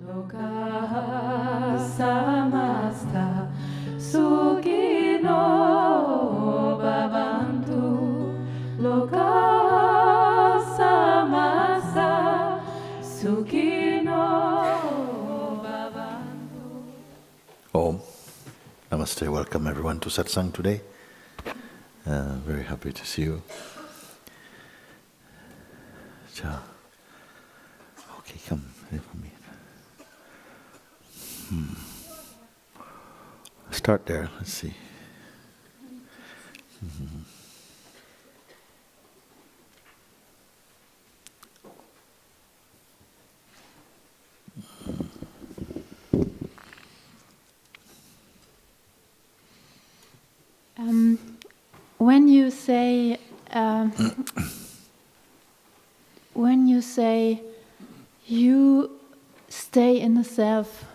Lokaha samasta sukhino bhavantu. Lokaha samasta sukhino bhavantu. Om. Namaste. Welcome everyone to Satsang today. Very happy to see you. Cha. Okay, come here for me. Start there, let's see. When you say you stay in the self,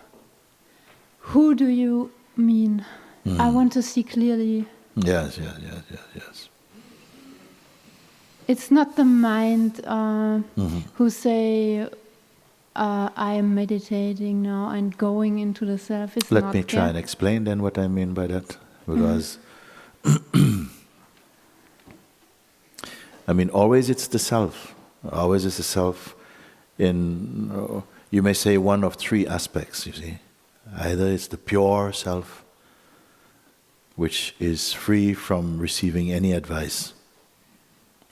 who do you mean? I want to see clearly. Yes. It's not the mind who say, I am meditating now and going into the self. It's Let not me try and explain then what I mean by that. Because, I mean, always it's the self. Always it's the self in, you may say, one of three aspects, you see. Either it's the pure self, which is free from receiving any advice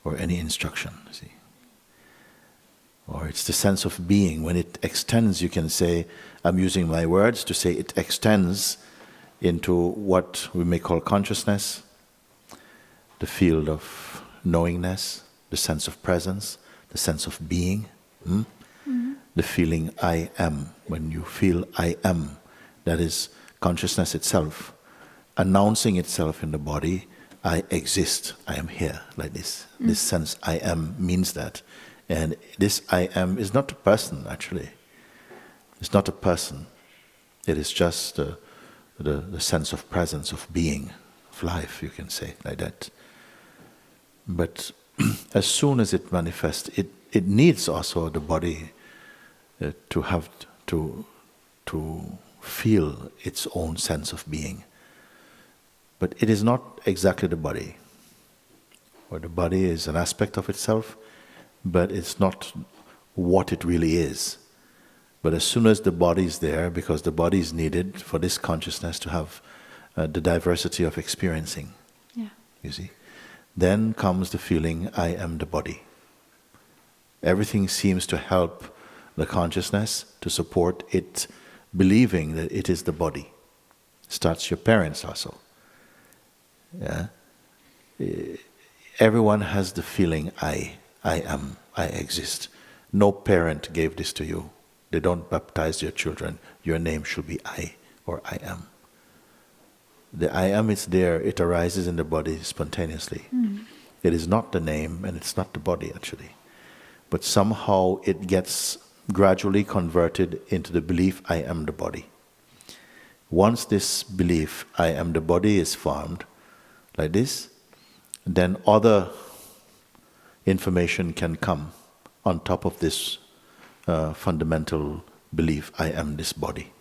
or any instruction, you see. Or it's the sense of being. When it extends, you can say, I'm using my words to say it extends into what we may call consciousness, the field of knowingness, the sense of presence, the sense of being, the feeling I am. When you feel I am, that is consciousness itself, announcing itself in the body, I exist, I am here, like this. This sense I am means that. And this I am is not a person, actually. It's not a person. It is just the sense of presence, of being, of life, you can say, like that. But as soon as it manifests, it needs also the body to have to feel its own sense of being. But it is not exactly the body. Or the body is an aspect of itself, but it's not what it really is. But as soon as the body is there, because the body is needed for this consciousness to have the diversity of experiencing, you see, then comes the feeling, I am the body. Everything seems to help the consciousness to support it believing that it is the body. Starts your parents also. Yeah? Everyone has the feeling, I am, I exist. No parent gave this to you. They don't baptize their children. Your name should be I or I am. The I am is there, it arises in the body spontaneously. It is not the name and it's not the body actually. But somehow it gets gradually converted into the belief I am the body. Once this belief I am the body is formed, like this, then other information can come on top of this fundamental belief, I am this body.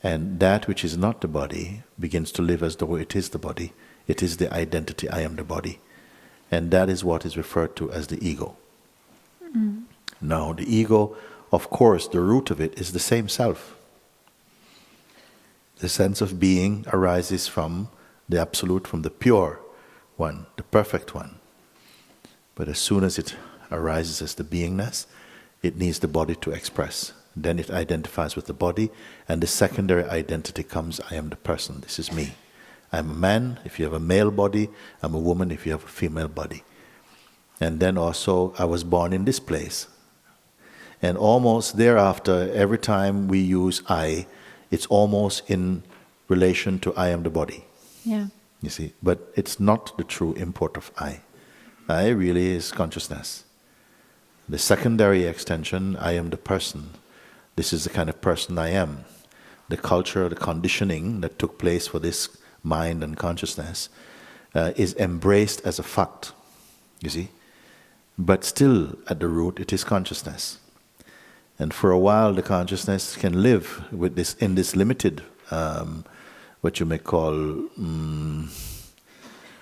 And that which is not the body begins to live as though it is the body. It is the identity, I am the body. And that is what is referred to as the ego. Now, the ego, of course, the root of it is the same self. The sense of being arises from the absolute, from the pure one, the perfect one. But as soon as it arises as the beingness, it needs the body to express. Then it identifies with the body, and the secondary identity comes, I am the person, this is me. I'm a man, if you have a male body. I'm a woman, if you have a female body. And then also, I was born in this place. And almost thereafter, every time we use I, it's almost in relation to I am the body. Yeah. You see, but it's not the true import of I. I really is consciousness. The secondary extension, I am the person. This is the kind of person I am. The culture, the conditioning that took place for this mind and consciousness is embraced as a fact, you see. But still, at the root, it is consciousness. And for a while, the consciousness can live with this in this limited, what you may call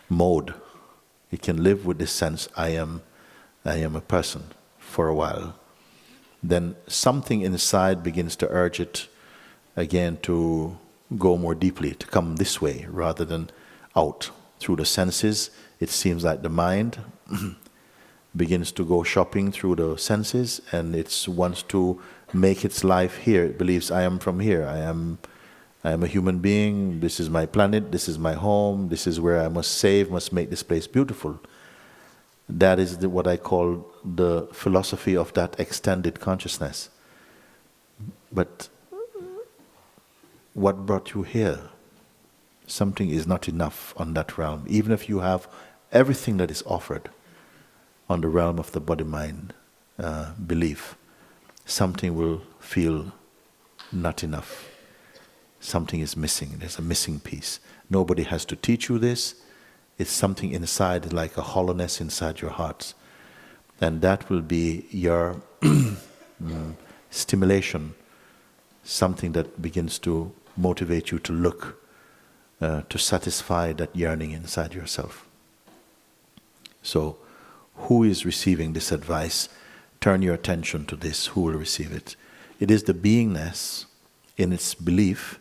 mode. It can live with this sense, I am a person, for a while. Then something inside begins to urge it again to go more deeply, to come this way rather than out. Through the senses, it seems like the mind begins to go shopping through the senses, and it wants to make its life here. It believes, I am from here, I am a human being, this is my planet, this is my home, this is where I must save, must make this place beautiful. That is what I call the philosophy of that extended consciousness. But what brought you here? Something is not enough on that realm. Even if you have everything that is offered on the realm of the body-mind belief, something will feel not enough. Something is missing. There's a missing piece. Nobody has to teach you this. It's something inside, like a hollowness inside your heart. And that will be your stimulation, something that begins to motivate you to look, to satisfy that yearning inside yourself. So, who is receiving this advice? Turn your attention to this. Who will receive it? It is the beingness in its belief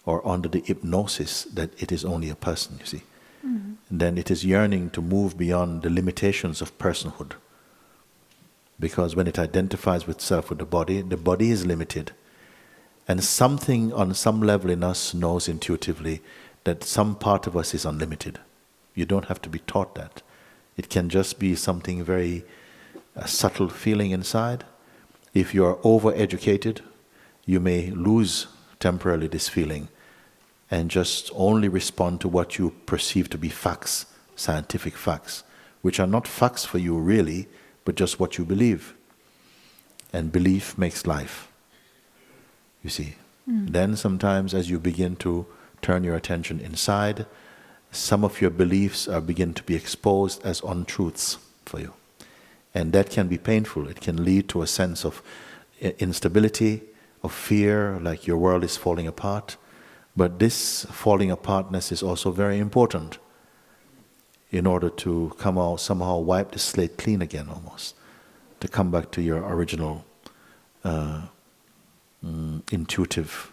or under the hypnosis that it is only a person, you see. Mm-hmm. And then it is yearning to move beyond the limitations of personhood. Because when it identifies with self, with the body is limited. And something on some level in us knows intuitively that some part of us is unlimited. You don't have to be taught that. It can just be something very subtle feeling inside. If you are over-educated, you may lose temporarily this feeling and just only respond to what you perceive to be facts, scientific facts, which are not facts for you really, but just what you believe. And belief makes life, you see. Then sometimes as you begin to turn your attention inside, some of your beliefs begin to be exposed as untruths for you. And that can be painful. It can lead to a sense of instability, of fear, like your world is falling apart. But this falling apartness is also very important in order to come out, somehow wipe the slate clean again almost, to come back to your original intuitive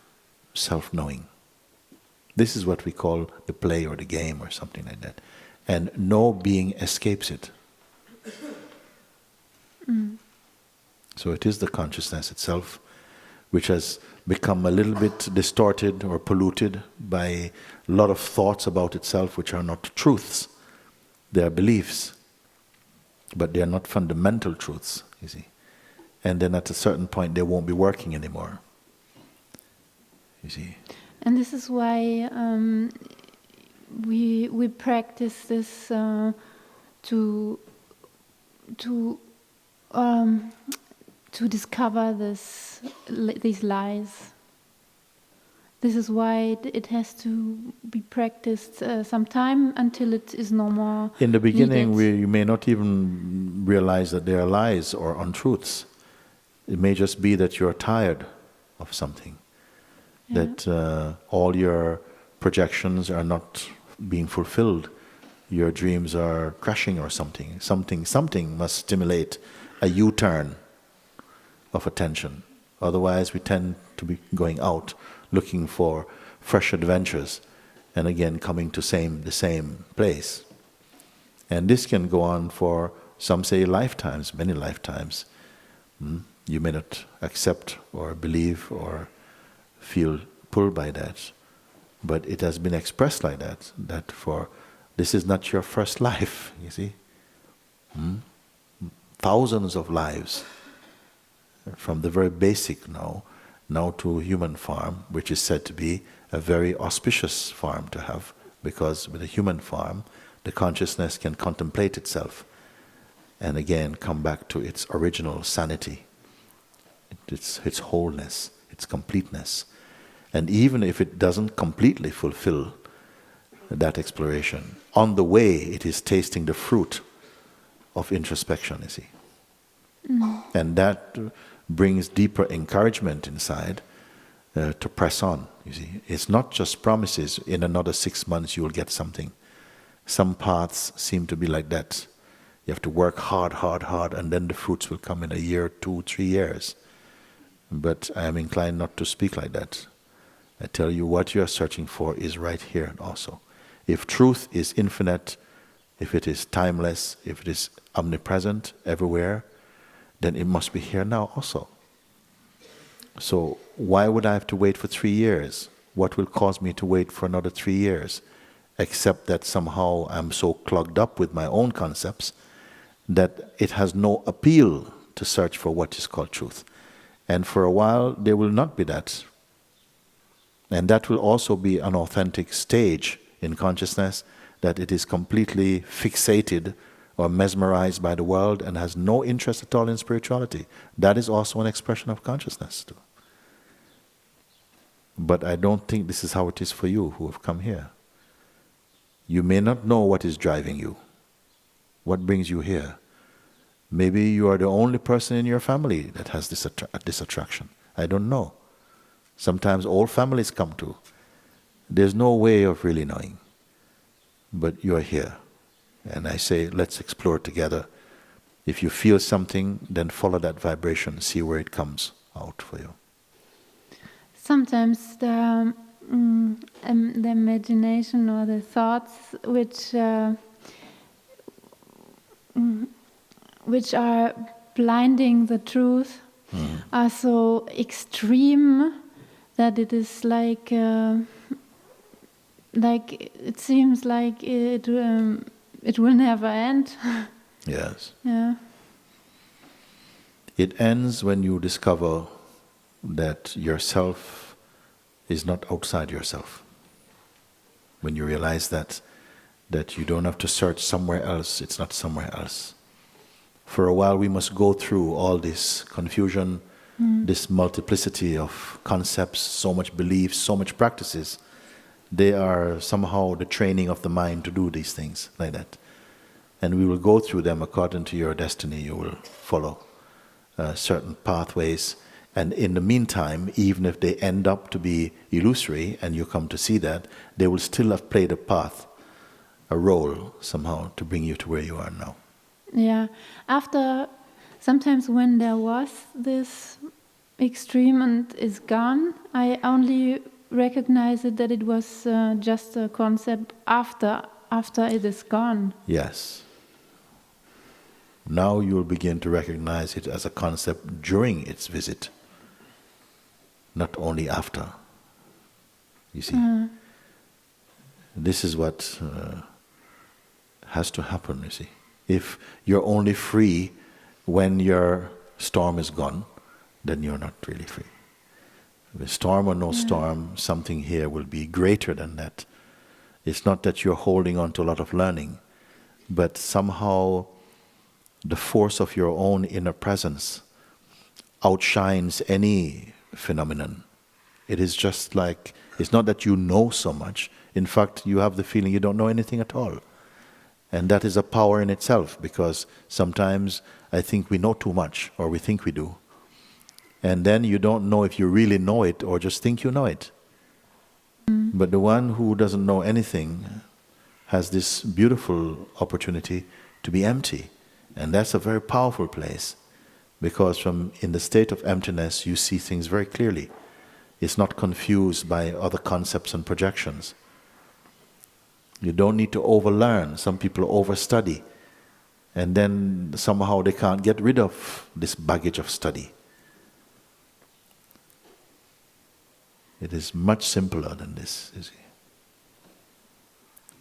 self-knowing. This is what we call the play or the game or something like that. And no being escapes it. So it is the consciousness itself which has become a little bit distorted or polluted by a lot of thoughts about itself which are not truths. They are beliefs, but they are not fundamental truths, you see. And then at a certain point they won't be working anymore, you see. And this is why we practice this to discover these lies. This is why it has to be practiced some time until it is no more in the beginning, needed. you may not even realize that they are lies or untruths. It may just be that you're tired of something. Yeah. That all your projections are not being fulfilled. Your dreams are crashing or something. Something must stimulate a U-turn of attention. Otherwise, we tend to be going out, looking for fresh adventures, and again coming to the same place. And this can go on for, some say, lifetimes, many lifetimes. You may not accept or believe or feel pulled by that, but it has been expressed like that, that for this is not your first life, you see. Thousands of lives, from the very basic now to human form, which is said to be a very auspicious form to have, because with a human form, the consciousness can contemplate itself and again come back to its original sanity, its wholeness, its completeness. And even if it doesn't completely fulfill that exploration, on the way it is tasting the fruit of introspection, you see. And that brings deeper encouragement inside to press on, you see. It's not just promises, in another 6 months you will get something. Some paths seem to be like that. You have to work hard, hard, hard, and then the fruits will come in a year, 2, 3 years. But I am inclined not to speak like that. I tell you, what you are searching for is right here also. If truth is infinite, if it is timeless, if it is omnipresent everywhere, then it must be here now also. So why would I have to wait for 3 years? What will cause me to wait for another 3 years? Except that somehow I'm so clogged up with my own concepts that it has no appeal to search for what is called truth. And for a while there will not be that. And that will also be an authentic stage in consciousness, that it is completely fixated or mesmerized by the world and has no interest at all in spirituality. That is also an expression of consciousness too. But I don't think this is how it is for you who have come here. You may not know what is driving you, what brings you here. Maybe you are the only person in your family that has this attraction. I don't know. Sometimes all families come to. There's no way of really knowing. But you are here. And I say, let's explore together. If you feel something, then follow that vibration, see where it comes out for you. Sometimes the imagination or the thoughts which are blinding the truth are so extreme that it is like it seems like it will never end. Yes. Yeah. It ends when you discover that yourself is not outside yourself. When you realize that you don't have to search somewhere else, it's not somewhere else. For a while we must go through all this confusion, this multiplicity of concepts, so much beliefs, so much practices. They are somehow the training of the mind to do these things like that. And we will go through them according to your destiny. You will follow certain pathways. And in the meantime, even if they end up to be illusory and you come to see that, they will still have played a path, a role somehow to bring you to where you are now. Yeah. After, sometimes when there was this extreme and is gone, I only recognize it that it was just a concept after it is gone. Yes. Now you will begin to recognize it as a concept during its visit, not only after. You see, this is what has to happen, you see. If you're only free when your storm is gone, then you're not really free. With storm or no storm, something here will be greater than that. It's not that you're holding on to a lot of learning, but somehow the force of your own inner presence outshines any phenomenon. It is just like, it's not that you know so much. In fact, you have the feeling you don't know anything at all. And that is a power in itself, because sometimes I think we know too much, or we think we do. And then you don't know if you really know it or just think you know it. But the one who doesn't know anything has this beautiful opportunity to be empty. And that's a very powerful place, because from in the state of emptiness you see things very clearly. It's not confused by other concepts and projections. You don't need to overlearn. Some people overstudy, and then somehow they can't get rid of this baggage of study. It is much simpler than this, you see.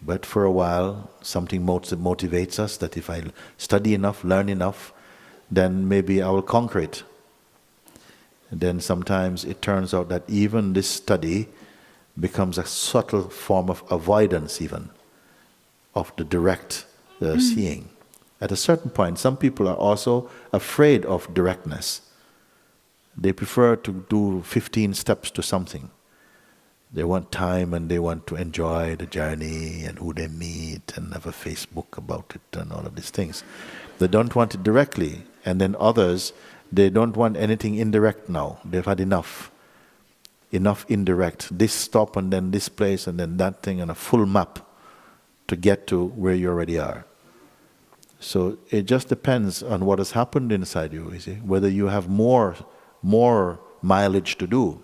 But for a while, something motivates us that if I study enough, learn enough, then maybe I will conquer it. And then sometimes it turns out that even this study becomes a subtle form of avoidance even of the direct seeing. At a certain point, some people are also afraid of directness. They prefer to do 15 steps to something. They want time and they want to enjoy the journey and who they meet and have a Facebook about it and all of these things. They don't want it directly. And then others, They don't want anything indirect now. They've had enough. Enough indirect. This stop and then this place and then that thing, and a full map to get to where you already are. So it just depends on what has happened inside you, see? Whether you have more mileage to do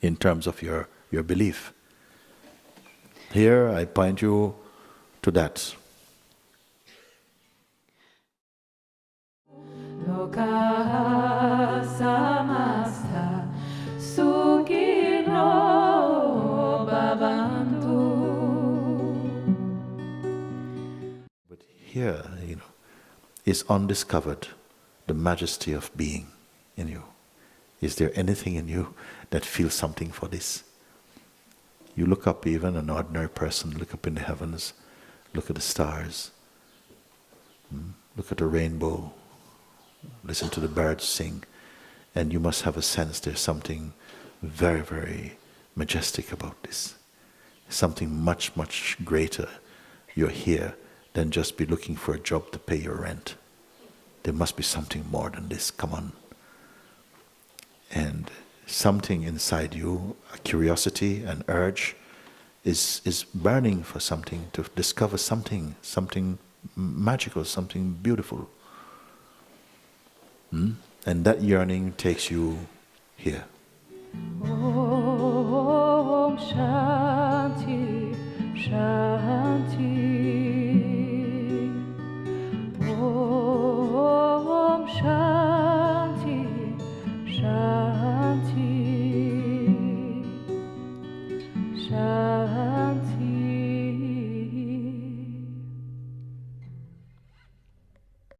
in terms of your belief. Here I point you to that. Loka samasta sukhino bhavantu. But here, is undiscovered the majesty of being in you. Is there anything in you that feels something for this? You look up, even an ordinary person, look up in the heavens, look at the stars, look at the rainbow, listen to the birds sing, and you must have a sense there's something very, very majestic about this. Something much, much greater. You're here than just be looking for a job to pay your rent. There must be something more than this, come on. And something inside you, a curiosity, an urge, is burning for something, to discover something magical, something beautiful. And that yearning takes you here.